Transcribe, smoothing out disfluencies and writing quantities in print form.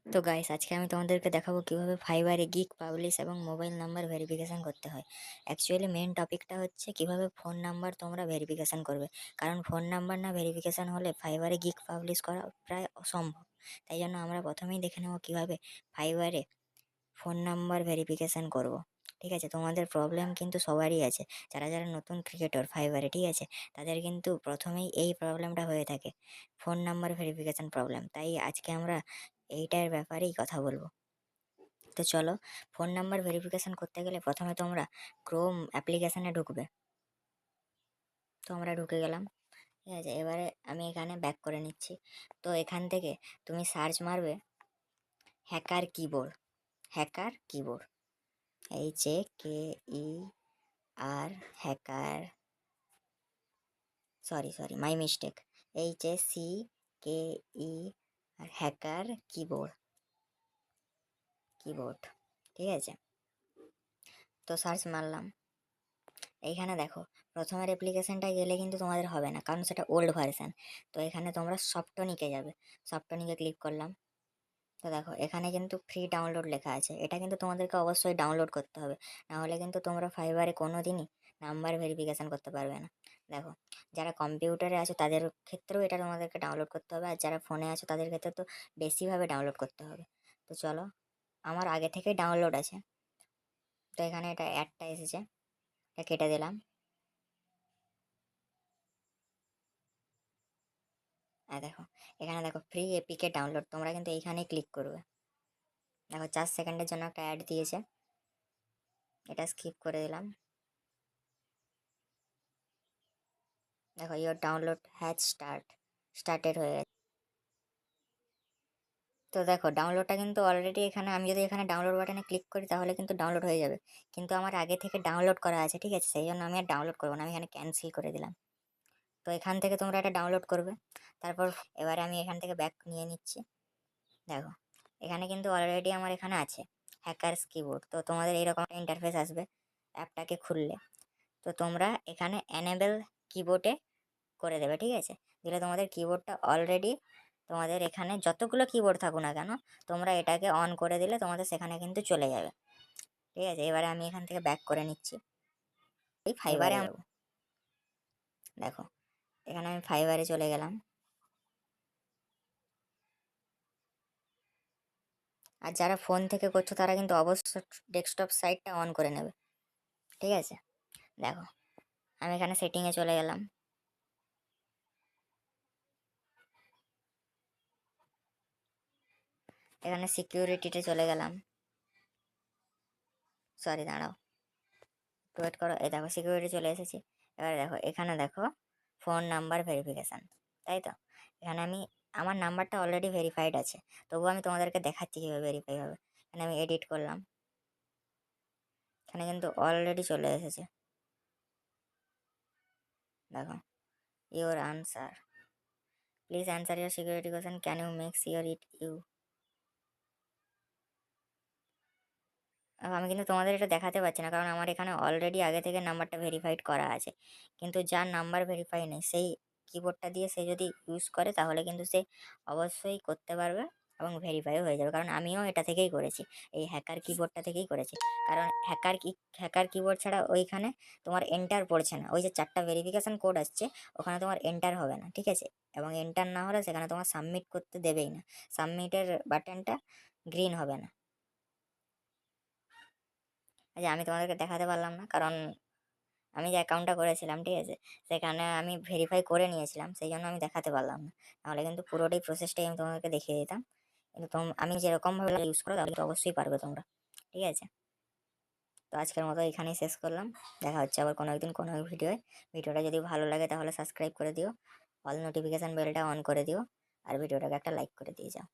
তো গাইস, আজকে আমি তোমাদেরকে দেখাবো কিভাবে ফাইবারে গিগ পাবলিশ এবং মোবাইল নাম্বার ভেরিফিকেশন করতে হয়। অ্যাকচুয়ালি মেন টপিকটা হচ্ছে কিভাবে ফোন নাম্বার তোমরা ভেরিফিকেশন করবে। কারণ ফোন নাম্বার না ভেরিফিকেশন হলে ফাইবারে গিগ পাবলিশ করা প্রায় অসম্ভব। তাই জন্য আমরা প্রথমেই দেখে নেবো কিভাবে ফাইবারে ফোন নাম্বার ভেরিফিকেশন করব। ঠিক আছে, তোমাদের প্রবলেম কিন্তু সবারই আছে। যারা যারা নতুন ক্রিকেটর ফাইবারে, ঠিক আছে, তাদের কিন্তু প্রথমেই এই প্রবলেমটা হয়ে থাকে, ফোন নাম্বার ভেরিফিকেশন প্রবলেম। তাই আজকে আমরা এইটার ব্যাপারেই কথা বলবো। তো চলো, ফোন নাম্বার ভেরিফিকেশন করতে গেলে প্রথমে তোমরা ক্রোম অ্যাপ্লিকেশনে ঢুকবে। তো আমরা ঢুকে গেলাম, ঠিক আছে। এবারে আমি এখানে ব্যাক করে নিচ্ছি। তো এখান থেকে তুমি সার্চ মারবে hacker keyboard. Hacker keyboard, HAKER, hacker, sorry my mistake, HACKE আর হ্যাকার কিবোর্ড, ঠিক আছে। তো সার্চ মারলাম, এইখানে দেখো প্রথমের অ্যাপ্লিকেশনটায় গেলে কিন্তু তোমাদের হবে না, কারণ সেটা ওল্ড ভার্সন। তো এখানে তোমরা সফটনিকে যাবে, সফটনিকে ক্লিক করলাম। তো দেখো এখানে কিন্তু ফ্রি ডাউনলোড লেখা আছে, এটা কিন্তু তোমাদেরকে অবশ্যই ডাউনলোড করতে হবে, না হলে কিন্তু তোমরা ফাইবারে কোনো দিনই নাম্বার ভেরিফিকেশন করতে পারবে না। দেখো, যারা কম্পিউটারে আছে তাদের ক্ষেত্রেও এটা তোমাদেরকে ডাউনলোড করতে হবে, আর যারা ফোনে আছে তাদের ক্ষেত্রে তো বেশিভাবে ডাউনলোড করতে হবে। তো চলো, আমার আগে থেকেই ডাউনলোড আছে। তো এখানে এটা অ্যাডটা এসেছে, এটা কেটে দিলাম। দেখো এখানে দেখো ফ্রি এপিকে ডাউনলোড, তোমরা কিন্তু এইখানেই ক্লিক করবে। দেখো 4 সেকেন্ডের জন্য একটা অ্যাড দিয়েছে, এটা স্কিপ করে দিলাম। দেখো ইয়োর ডাউনলোড হ্যাজ স্টার্টেড হয়ে গেছে। তো দেখো ডাউনলোডটা কিন্তু অলরেডি এখানে, আমি যদি এখানে ডাউনলোড বাটনে ক্লিক করি তাহলে কিন্তু ডাউনলোড হয়ে যাবে, কিন্তু আমার আগে থেকে ডাউনলোড করা আছে, ঠিক আছে, সেই জন্য আমি আর ডাউনলোড করবো না, আমি এখানে ক্যান্সেল করে দিলাম। তো এখান থেকে তোমরা এটা ডাউনলোড করবে। তারপর এবারে আমি এখান থেকে ব্যাক নিয়ে নিচ্ছি। দেখো এখানে কিন্তু অলরেডি আমার এখানে আছে হ্যাকারস কিবোর্ড। তো তোমাদের এইরকম একটা ইন্টারফেস আসবে অ্যাপটাকে খুললে। তো তোমরা এখানে এনেবল কিবোর্ডে করে দেবে, ঠিক আছে। দিলে তোমাদের কিবোর্ডটা অলরেডি, তোমাদের এখানে যতগুলো কিবোর্ড থাকুক না কেন, তোমরা এটাকে অন করে দিলে তোমাদের সেখানে কিন্তু চলে যাবে, ঠিক আছে। এবারে আমি এখান থেকে ব্যাক করে নিচ্ছি, এই ফাইবারে যাবো। দেখো এখানে আমি ফাইবারে চলে গেলাম। আর যারা ফোন থেকে করছো তারা কিন্তু অবশ্যই ডেস্কটপ সাইটটা অন করে নেবে, ঠিক আছে। দেখো আমি এখানে সেটিংয়ে চলে গেলাম। এখানে সিকিউরিটিতে চলে গেলাম। সরি দাঁড়াও, ওয়েট করো। এই দেখো সিকিউরিটি চলে এসেছি। এবার দেখো এখানে দেখো ফোন নাম্বার ভেরিফিকেশান, তাই তো। এখানে আমি, আমার নাম্বারটা অলরেডি ভেরিফাইড আছে, তবুও আমি তোমাদেরকে দেখাচ্ছি কীভাবে ভেরিফাই হবে। এখানে আমি এডিট করলাম, এখানে কিন্তু অলরেডি চলে এসেছে। দেখো your answer, please answer your security question, can you make sure it you. আমি কিন্তু তোমাদের এটা দেখাতে পারছি না, কারণ আমার এখানে অলরেডি আগে থেকে নাম্বারটা ভেরিফাইড করা আছে। কিন্তু যার নাম্বার ভেরিফাই নেই, সেই কিবোর্ডটা দিয়ে সে যদি ইউজ করে তাহলে কিন্তু সে অবশ্যই করতে পারবে এবং ভেরিফাইও হয়ে যাবে। কারণ আমিও এটা থেকেই করেছি, এই হ্যাকার কিবোর্ডটা থেকেই করেছি। কারণ হ্যাকার কিবোর্ড ছাড়া ওইখানে তোমার এন্টার পড়ছে না, ওই যে 4টা ভেরিফিকেশান কোড আসছে ওখানে তোমার এন্টার হবে না, ঠিক আছে। এবং এন্টার না হলে সেখানে তোমার সাবমিট করতে দেবেই না, সাবমিটের বাটনটা গ্রিন হবে না। যে আমি তোমাদেরকে দেখাতে পারলাম না, কারণ আমি যে অ্যাকাউন্টটা করেছিলাম, ঠিক আছে, সেখানে আমি ভেরিফাই করে নিয়েছিলাম, সেই জন্য আমি দেখাতে পারলাম না। নাহলে কিন্তু পুরোটাই প্রসেসটাই আমি তোমাদেরকে দেখিয়ে দিতাম। কিন্তু আমি যেরকমভাবে ইউজ করো তাহলে তো অবশ্যই পারবে তোমরা, ঠিক আছে। তো আজকের মতো এখানেই শেষ করলাম, দেখা হচ্ছে আবার কোনো একদিন কোনো এক ভিডিওয়। ভিডিওটা যদি ভালো লাগে তাহলে সাবস্ক্রাইব করে দিও, অল নোটিফিকেশান বেলটা অন করে দিও, আর ভিডিওটাকে একটা লাইক করে দিয়ে যাও।